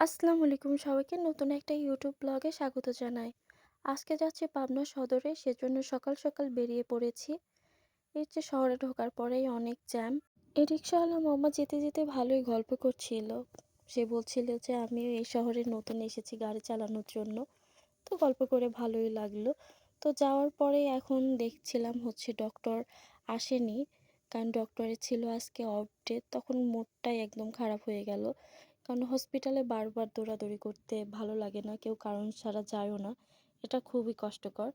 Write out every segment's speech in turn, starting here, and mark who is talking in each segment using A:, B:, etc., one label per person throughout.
A: আসসালামু আলাইকুম সবাইকে নতুন একটা ইউটিউব ব্লগে স্বাগত জানাই। আজকে যাচ্ছি পাবনা সদরে, সেজন্য সকাল সকাল বেরিয়ে পড়েছি। এই যে শহরে ঢোকার পরেই অনেক জ্যাম। এই রিক্সাওয়ালা মামা যেতে যেতে ভালোই গল্প করছিল। সে বলছিল যে আমিও এই শহরে নতুন এসেছি গাড়ি চালানোর জন্য। তো গল্প করে ভালোই লাগলো। তো যাওয়ার পরে এখন দেখছিলাম হচ্ছে ডক্টর আসেনি, কারণ ডক্টরের ছিল আজকে অফ ডে। তখন মুডটাই একদম খারাপ হয়ে গেল, কারণ হসপিটালে বারবার দৌড়াদৌড়ি করতে ভালো লাগে না, কেউ কারণ ছাড়া যায়ও না, এটা খুবই কষ্টকর।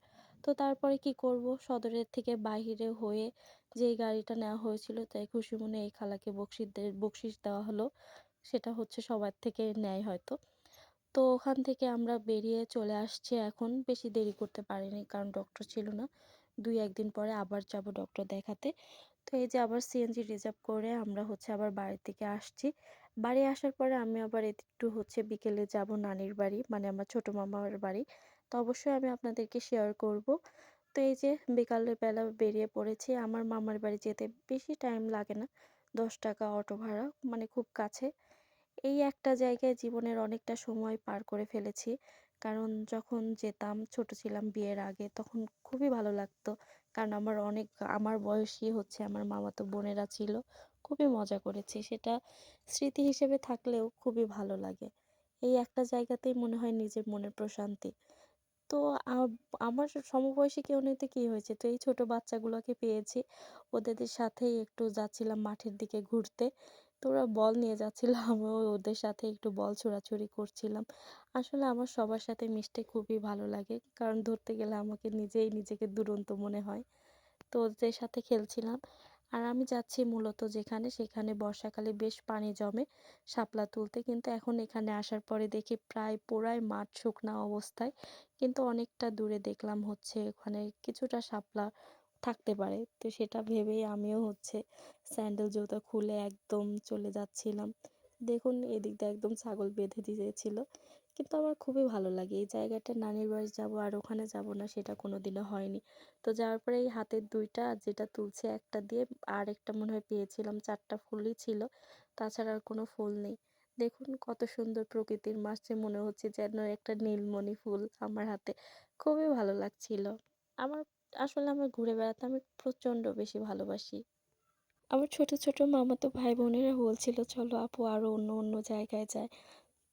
A: তো তারপরে কি করব, সদরের থেকে বাইরে হয়ে যেই গাড়িটা নেওয়া হয়েছিল, তাই খুশি মনে এই খালাকে বকশিস দেওয়া হলো। সেটা হচ্ছে সবার থেকে নেয় হয়তো। তো ওখান থেকে আমরা বেরিয়ে চলে আসছি, এখন বেশি দেরি করতে পারিনি কারণ ডক্টর ছিল না। ২-১ দিন পরে আবার যাব ডক্টর দেখাতে। তো এই যে আবার সিএনজি রিজার্ভ করে আমরা হচ্ছে আবার বাড়ির দিকে আসছি। বাড়ি আসার পরে আমি আবার একটু হচ্ছে বিকেলে যাব নানির বাড়ি, মানে আমার ছোট মামার বাড়ি। তো অবশ্যই আমি আপনাদেরকে শেয়ার করব। তো এই যে বিকালের বেলা বেরিয়ে পড়েছি। আমার মামার বাড়ি যেতে বেশি টাইম লাগে না, ১০ টাকা অটো ভাড়া, মানে খুব কাছে। এই একটা জায়গায় জীবনের অনেকটা সময় পার করে ফেলেছি। কারণ যখন যেতাম ছোট ছিলাম বিয়ের আগে, তখন খুবই ভালো লাগতো। কারণ আমার বয়সী হচ্ছে আমার মামাতো বোনেরা ছিল। খুবই মজা করেছি। সেটা স্মৃতি হিসেবে থাকলেও খুবই ভালো লাগে। এই একটা জায়গাতেই মনে হয় নিজের মনের প্রশান্তি। তো আমার সমবয়সী কেউ নেই তো কি হয়েছে? তো এই ছোট বাচ্চাগুলোকে পেয়েছি। ওদের সাথেই একটু যাচ্ছিলাম মাঠের দিকে ঘুরতে। তো ওরা বল নিয়ে যাচ্ছিল, আমিও ওদের সাথে একটু বল ছোড়াছুড়ি করছিলাম। আসলে আমার সবার সাথে মিশতে খুবই ভালো লাগে। কারণ ধরতে গেলে আমাকে নিজেকে দুরন্ত মনে হয়। তো ওদের সাথে খেলছিলাম। আর আমি যাচ্ছি মূলত যেখানে, সেখানে বর্ষাকালে বেশ পানি জমে শাপলা তুলতে। কিন্তু এখন এখানে আসার পরে দেখি প্রায় পুরাই মাঠ শুকনা অবস্থায়। কিন্তু অনেকটা দূরে দেখলাম হচ্ছে ওখানে কিছুটা শাপলা থাকতে পারে। তো সেটা ভেবেই আমিও হচ্ছে স্যান্ডেল জুতা খুলে একদম চলে যাচ্ছিলাম। দেখুন এদিক দিয়ে একদম ছাগল বেঁধে দিয়েছিল। কিন্তু আমার খুবই ভালো লাগে এই জায়গাটা। নানির বাড়ি যাব আর ওখানে যাব না সেটা কোনোদিনও হয়নি। তো যাওয়ার পরে এই হাতের ২ টা যেটা তুলছে, একটা দিয়ে আরেকটা মনে হয় পেয়েছিলাম, ৪ টা ফুলই ছিল। তাছাড়া আর কোনো ফুল নেই। দেখুন কত সুন্দর প্রকৃতির মাঝে মনে হচ্ছে যেন একটা নীলমণি ফুল আমার হাতে। খুবই ভালো লাগছিল। আমার আমার ঘুরে বেড়াতে আমি প্রচণ্ড বেশি ভালোবাসি। আমার ছোট, ছোট মামাতো ভাই বোনেরা বলছিল চলো আপু আরো অন্য, অন্য জায়গায় যাই।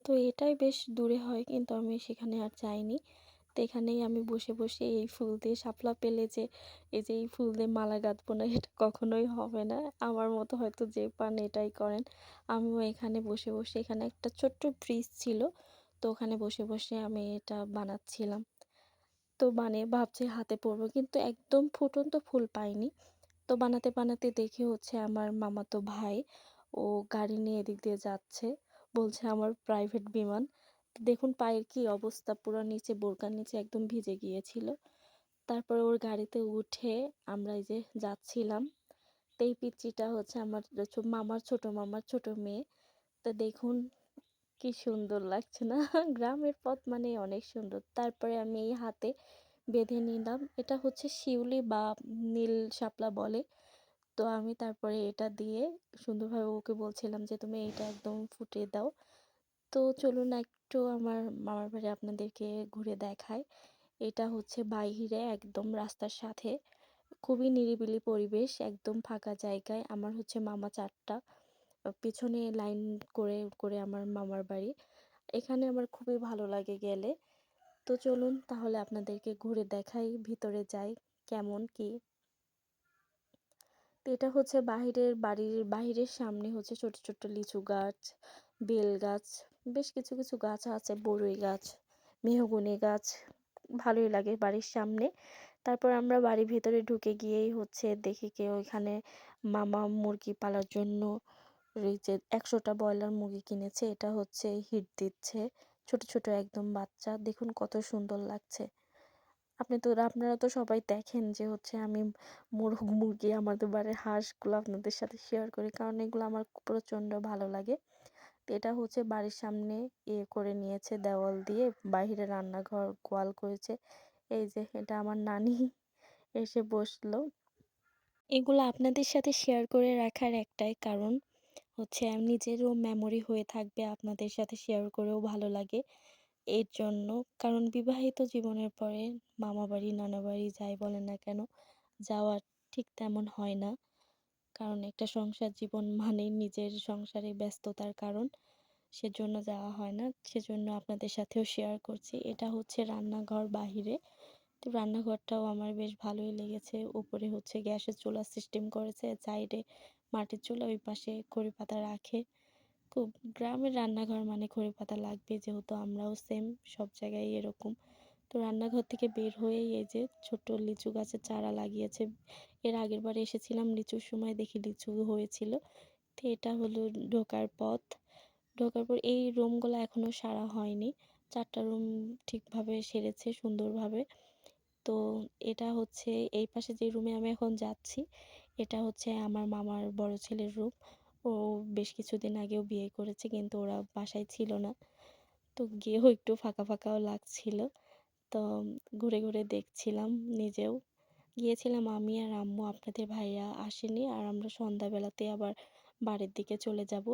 A: তো এটাই বেশ দূরে হয়, কিন্তু আমি সেখানে আর যাইনি। তো এখানেই আমি বসে, বসে এই ফুল দিয়ে শাপলা পেলে যে এই যে এই ফুল দিয়ে মালা গাঁথবো না, এটা কখনোই হবে না। আমার মতো হয়তো যে পান এটাই করেন। আমিও এখানে বসে, বসে এখানে একটা ছোট্ট ব্রিজ ছিল। তো ওখানে বসে, বসে আমি এটা বানাচ্ছিলাম। তো বানিয়ে ভাবছি হাতে পরবো, কিন্তু একদম ফুটন্ত ফুল পাইনি। তো বানাতে, বানাতে দেখি হচ্ছে আমার মামাতো ভাই ও গাড়ি নিয়ে এদিক দিয়ে যাচ্ছে। বলছে আমার প্রাইভেট বিমান। তো দেখুন পায়ের কি অবস্থা, পুরা নিচে বোরকার নিচে একদম ভিজে গিয়েছিল। তারপরে ওর গাড়িতে উঠে আমরা এই যে যাচ্ছিলাম। তো এই পিচ্চিটা হচ্ছে আমার মামার ছোট মেয়ে। তো দেখুন কি সুন্দর লাগছে না? গ্রামের পথ মানে অনেক সুন্দর। তারপরে আমি এই হাতে বেঁধে নিলাম। এটা হচ্ছে শিউলি বা নীল শাপলা বলে। তো আমি তারপরে এটা দিয়ে সুন্দরভাবে ওকে বলছিলাম যে তুমি এটা একদম ফুটিয়ে দাও। তো চলুন একটু আমার মামার বাড়ি আপনাদেরকে ঘুরে দেখাই। এটা হচ্ছে বাইরে একদম রাস্তার সাথে। খুবই নিরিবিলি পরিবেশ, একদম ফাঁকা জায়গায়। আমার হচ্ছে মামা ৪ টা। পিছনে লাইন করে, করে আমার মামার বাড়ি। এখানে আমার খুবই ভালো লাগে গেলে। তো চলুন তাহলে আপনাদেরকে ঘুরে দেখাই, ভিতরে যাই কেমন কি। তো এটা হচ্ছে বাড়ির বাহিরের সামনে হচ্ছে ছোট, ছোট লিচু গাছ, বেল গাছ, বেশ কিছু, কিছু গাছ আছে, বড়ই গাছ, মেহগনি গাছ। ভালোই লাগে বাড়ির সামনে। তারপর আমরা বাড়ির ভেতরে ঢুকে গিয়েই হচ্ছে দেখি কেউ এখানে মামা মুরগি পালার জন্য এই যে ১০০ টা ব্রয়লার মুরগি কিনেছে। এটা হচ্ছে হিট দিচ্ছে। ছোট, ছোট একদম বাচ্চা। দেখুন কত সুন্দর লাগছে। আপনারা তো সবাই দেখেন যে হচ্ছে আমি মুরগি, আমাদের বাড়ির হাঁসগুলো আপনাদের সাথে শেয়ার করি। কারণ এগুলো আমার প্রচণ্ড ভালো লাগে। তো এটা হচ্ছে বাড়ির সামনে করে নিয়েছে দেওয়াল দিয়ে, বাহিরে রান্নাঘর গোয়াল করেছে। এই যে এটা আমার নানি এসে বসলো। এগুলো আপনাদের সাথে শেয়ার করে রাখার একটাই কারণ, হচ্ছে নিজেরও মেমোরি হয়ে থাকবে, আপনাদের সাথে শেয়ার করেও ভালো লাগে। এর জন্য কারণ বিবাহিত জীবনের পরে মামাবাড়ি, নানাবাড়ি যাই বলেন না কেন, যাওয়া ঠিক তেমন হয় না। কারণ একটা সংসার জীবন মানেই নিজের সংসারে ব্যস্ততার কারণ। সেজন্য যাওয়া হয় না। সেজন্য আপনাদের সাথেও শেয়ার করছি। এটা হচ্ছে রান্নাঘর বাহিরে। তো রান্নাঘরটাও আমার বেশ ভালোই লেগেছে। উপরে হচ্ছে গ্যাসের চুলার সিস্টেম করেছে। সাইডে মাটির চুলা, ওই পাশে খড়ি পাতা রাখে। খুব গ্রামের রান্নাঘর মানে খড়ি পাতা লাগবে, যেহেতু আমরাও সেম সব জায়গায় এরকম। তো রান্নাঘর থেকে বের হয়েই এই যে ছোট্ট লিচু গাছের চারা লাগিয়েছে। এর আগের বার এসেছিলাম লিচুর সময়, দেখি লিচু হয়েছিল। তো এটা হলো ঢোকার পথ। ঢোকার পর এই রুমগুলো এখনো সারা হয়নি। ৪ টা রুম ঠিকভাবে সেরেছে সুন্দরভাবে। তো এটা হচ্ছে এই পাশে যে রুমে আমি এখন যাচ্ছি, এটা হচ্ছে আমার মামার বড় ছেলের রুম। ও বেশ কিছুদিন আগেও বিয়ে করেছে, কিন্তু ওরা বাসায় ছিল না। তো গিয়েও একটু ফাঁকা ফাঁকাও লাগছিল। তো ঘুরে ঘুরে দেখছিলাম নিজেও। গিয়েছিলাম আমি আর আম্মু, আপনাদের ভাইয়া আসেনি। আর আমরা সন্ধ্যাবেলাতে আবার বাড়ির দিকে চলে যাব।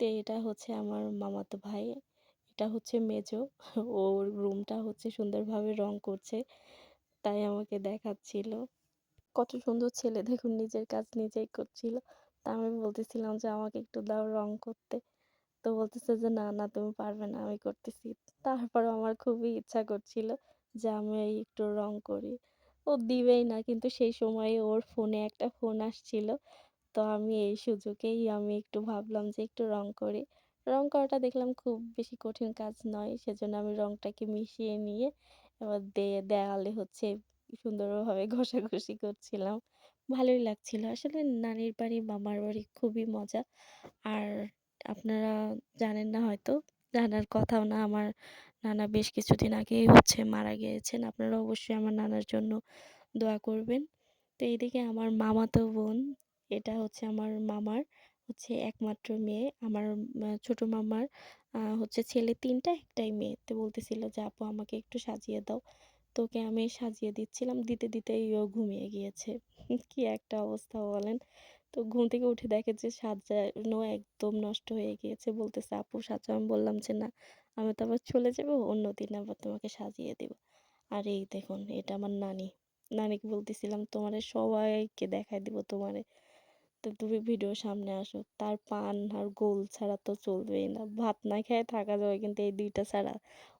A: তো এটা হচ্ছে আমার মামাতো ভাই, এটা হচ্ছে মেজো। ওর রুমটা হচ্ছে সুন্দরভাবে রং করছে, তাই আমাকে দেখাচ্ছিল। কত সুন্দর ছেলে দেখুন, নিজের কাজ নিজেই করছিল। তা আমি বলতেছিলাম যে আমাকে একটু দাও রং করতে। তো বলতেছে যে না না তুমি পারবে না, আমি করতেছি। তারপর আমার খুবই ইচ্ছা করছিল যে আমি এই একটু রং করি। ও দিবেই না, কিন্তু সেই সময়ে ওর ফোনে একটা ফোন আসছিল। তো আমি এই সুযোগেই আমি একটু ভাবলাম যে একটু রং করি। রং করাটা দেখলাম খুব বেশি কঠিন কাজ নয়। সেজন্য আমি রংটাকে মিশিয়ে নিয়ে এবার দেয়ালে হচ্ছে সুন্দরভাবে ঘষাঘষি করছিলাম। ভালোই লাগছিল। আসলে নানির বাড়ি, মামার বাড়ি খুবই মজা। আর আপনারা জানেন না হয়তো, জানার কথাও না, আমার নানা বেশ কিছুদিন আগেই হচ্ছে মারা গিয়েছেন। আপনারা অবশ্যই আমার নানার জন্য দোয়া করবেন। তো এইদিকে আমার মামাতো বোন, এটা হচ্ছে আমার মামার হচ্ছে একমাত্র মেয়ে। আমার ছোট মামার হচ্ছে ছেলে ৩ টা, একটাই মেয়ে। তো বলতেছিল যে আপু আমাকে একটু সাজিয়ে দাও। তো ওকে আমি সাজিয়ে দিচ্ছিলাম, দিতে দিতেই ও ঘুমিয়ে গিয়েছে। কি একটা অবস্থা বলেন। তো ঘুম থেকে উঠে দেখে যে সাজানো একদম নষ্ট হয়ে গিয়েছে। বলতেছে আপু সাজাও। আমি বললাম যে না, আমি তো আবার চলে যাব, অন্যদিন আবার তোমাকে সাজিয়ে দিব। আর এই দেখুন, এটা আমার নানি। নানিকে বলতেছিলাম তোমারে সবাইকে দেখাই দিব তোমারে, তো তুমি ভিডিওর সামনে আসো। তার পান আর গোল ছাড়া তো চলবেই না। ভাত না খেয়ে থাকা যাবে, কিন্তু এই ২ টা ছাড়া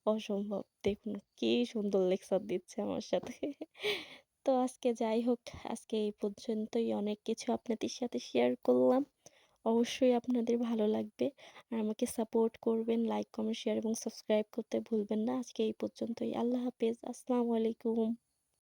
A: অসম্ভব। দেখুন কি সুন্দর লেকচার দিচ্ছে আমার সাথে। তো আজকে যাই হোক, আজকে এই পর্যন্তই। অনেক কিছু আপনাদের সাথে শেয়ার করলাম। অবশ্যই আপনাদের ভালো লাগবে। আর আমাকে সাপোর্ট করবেন। লাইক, কমেন্ট, শেয়ার এবং সাবস্ক্রাইব করতে ভুলবেন না। আজকে এই পর্যন্তই। আল্লাহ হাফেজ। আসসালামু আলাইকুম।